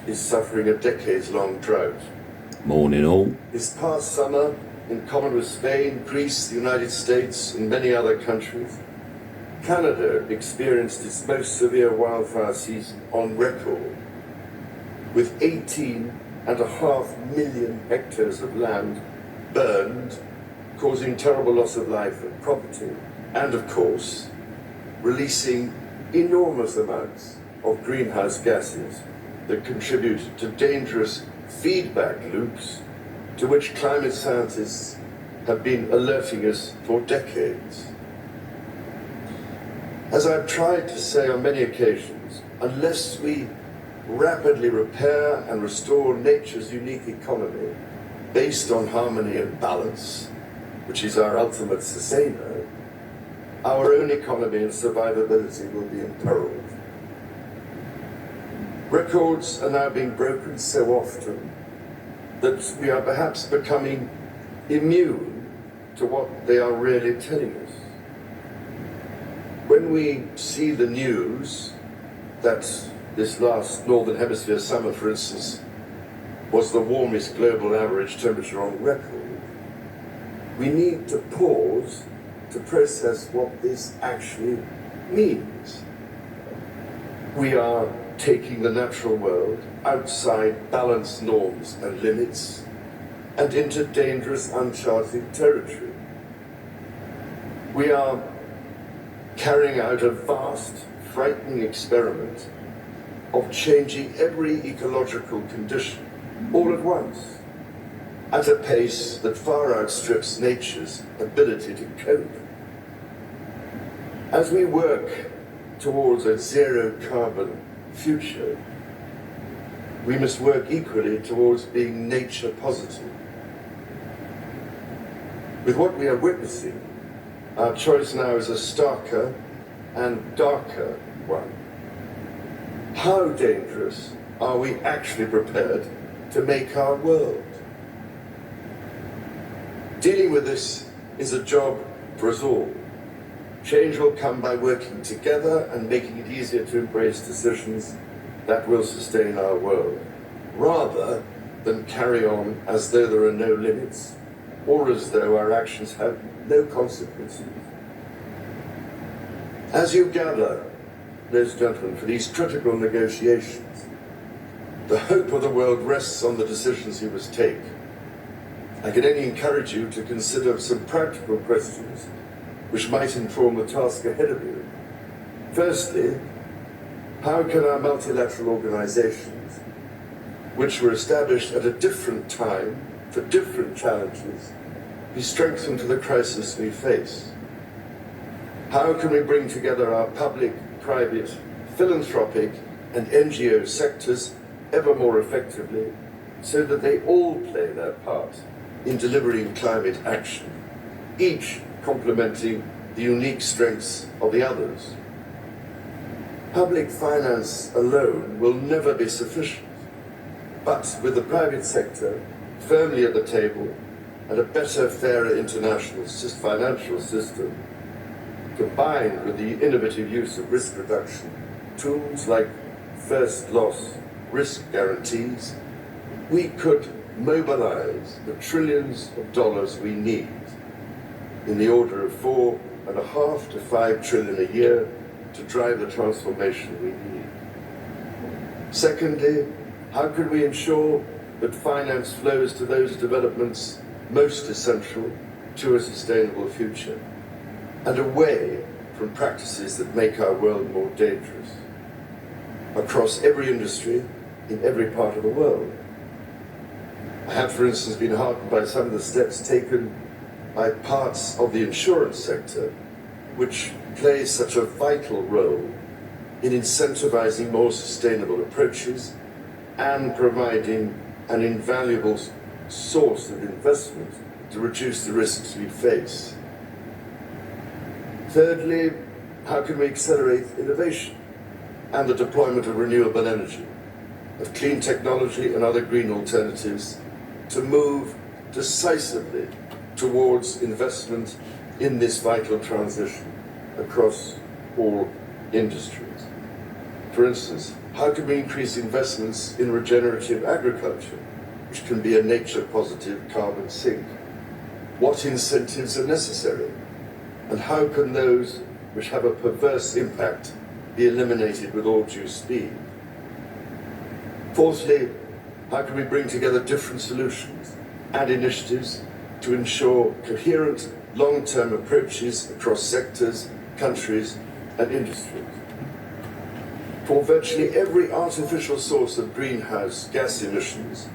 is suffering a decades-long drought. Morning all. This past summer, in common with Spain, Greece, the United States, and many other countries, Canada experienced its most severe wildfire season on record, with 18.5 million hectares of land burned, causing terrible loss of life and property, and of course, releasing enormous amounts of greenhouse gases that contribute to dangerous feedback loops to which climate scientists have been alerting us for decades. As I've tried to say on many occasions, unless we rapidly repair and restore nature's unique economy based on harmony and balance, which is our ultimate sustainer, our own economy and survivability will be imperiled. Records are now being broken so often that we are perhaps becoming immune to what they are really telling us. When we see the news that this last Northern Hemisphere summer, for instance, was the warmest global average temperature on record, we need to pause to process what this actually means. We are taking the natural world outside balanced norms and limits and into dangerous, uncharted territory. We are carrying out a vast, frightening experiment of changing every ecological condition all at once, at a pace that far outstrips nature's ability to cope. As we work towards a zero-carbon future, we must work equally towards being nature positive. With what we are witnessing, our choice now is a starker and darker one. How dangerous are we actually prepared to make our world? Dealing with this is a job for us all. Change will come by working together and making it easier to embrace decisions that will sustain our world, rather than carry on as though there are no limits or as though our actions have no consequences. As you gather, ladies and gentlemen, for these critical negotiations, the hope of the world rests on the decisions you must take. I can only encourage you to consider some practical questions which might inform the task ahead of you. Firstly, how can our multilateral organizations, which were established at a different time for different challenges, be strengthened to the crisis we face? How can we bring together our public, private, philanthropic, and NGO sectors ever more effectively so that they all play their part in delivering climate action, each complementing the unique strengths of the others? Public finance alone will never be sufficient, but with the private sector firmly at the table and a better, fairer international financial system, combined with the innovative use of risk reduction, tools like first loss risk guarantees, we could mobilize the trillions of dollars we need, in the order of $4.5 to $5 trillion a year, to drive the transformation we need. Secondly, how can we ensure that finance flows to those developments most essential to a sustainable future, and away from practices that make our world more dangerous, across every industry, in every part of the world? I have, for instance, been heartened by some of the steps taken by parts of the insurance sector, which plays such a vital role in incentivizing more sustainable approaches and providing an invaluable source of investment to reduce the risks we face. Thirdly, how can we accelerate innovation and the deployment of renewable energy, of clean technology and other green alternatives, to move decisively towards investment in this vital transition across all industries? For instance, how can we increase investments in regenerative agriculture, which can be a nature-positive carbon sink? What incentives are necessary? And how can those which have a perverse impact be eliminated with all due speed? Fourthly, how can we bring together different solutions and initiatives to ensure coherent long-term approaches across sectors, countries, and industries? For virtually every artificial source of greenhouse gas emissions,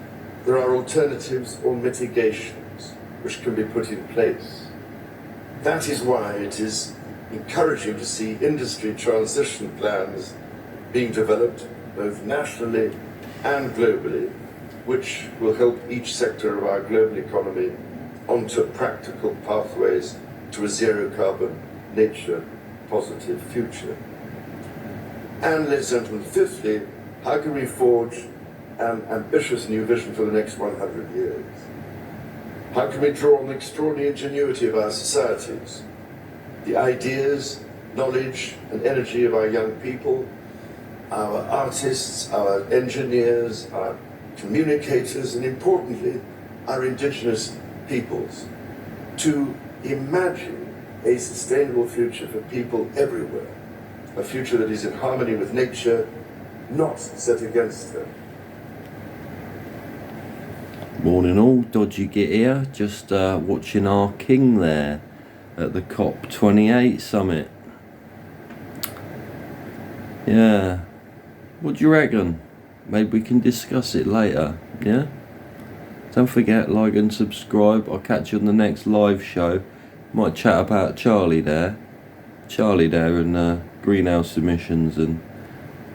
there are alternatives or mitigations which can be put in place. That is why it is encouraging to see industry transition plans being developed both nationally and globally, which will help each sector of our global economy onto practical pathways to a zero-carbon, nature-positive future. And, ladies and gentlemen, fifthly, how can we forge an ambitious new vision for the next 100 years? How can we draw on the extraordinary ingenuity of our societies, the ideas, knowledge, and energy of our young people, our artists, our engineers, our communicators, and importantly, our indigenous peoples, to imagine a sustainable future for people everywhere, a future that is in harmony with nature, not set against her. Morning all, Dodgy Git here, just watching our king there at the COP28 summit. Yeah, what do you reckon? Maybe we can discuss it later, yeah? Don't forget, like and subscribe. I'll catch you on the next live show. Might chat about Charlie there and greenhouse emissions and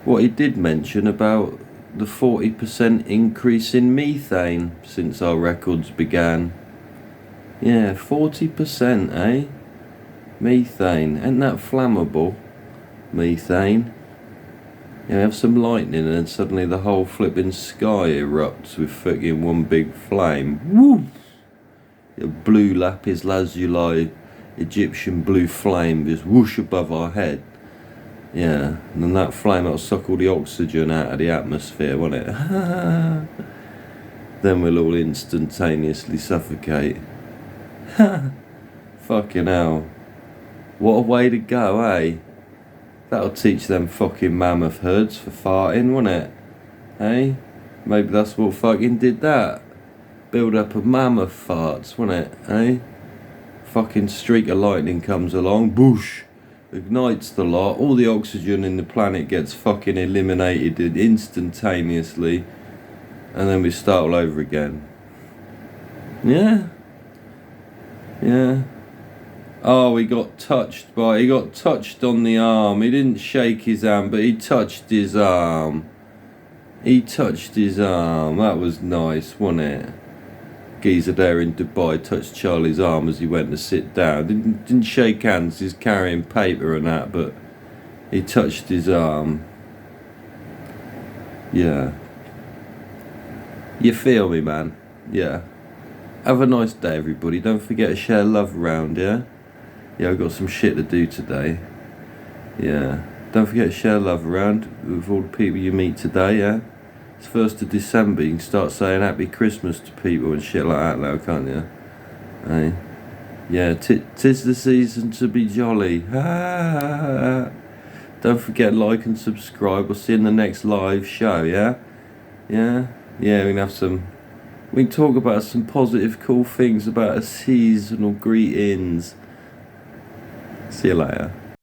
what he did mention about the 40% increase in methane since our records began. Yeah, 40%, eh? Methane, ain't that flammable? Methane. You have some lightning and then suddenly the whole flipping sky erupts with fucking one big flame. Woo! A blue lapis lazuli, Egyptian blue flame just whoosh above our head. Yeah, and then that flame that'll suck all the oxygen out of the atmosphere, won't it? Then we'll all instantaneously suffocate. Fucking hell. What a way to go, eh? That'll teach them fucking mammoth herds for farting, won't it? Eh? Maybe that's what fucking did that. Build up a mammoth farts, won't it? Eh? Fucking streak of lightning comes along, boosh! Ignites the lot, all the oxygen in the planet gets fucking eliminated instantaneously, and then we start all over again. Yeah? Yeah. Oh, he got touched on the arm. He didn't shake his arm, but he touched his arm. That was nice, wasn't it? Geezer there in Dubai touched Charlie's arm as he went to sit down. Didn't shake hands, he's carrying paper and that, but he touched his arm. Yeah. You feel me, man? Yeah. Have a nice day, everybody. Don't forget to share love around, yeah? Yeah, I've got some shit to do today. Yeah. Don't forget to share love around with all the people you meet today, yeah? It's 1st of December, you can start saying Happy Christmas to people and shit like that now, can't you? Hey? Yeah, 'tis the season to be jolly. Don't forget, like and subscribe. We'll see you in the next live show, yeah? Yeah? Yeah, we can talk about some positive, cool things about a seasonal greetings. See you later.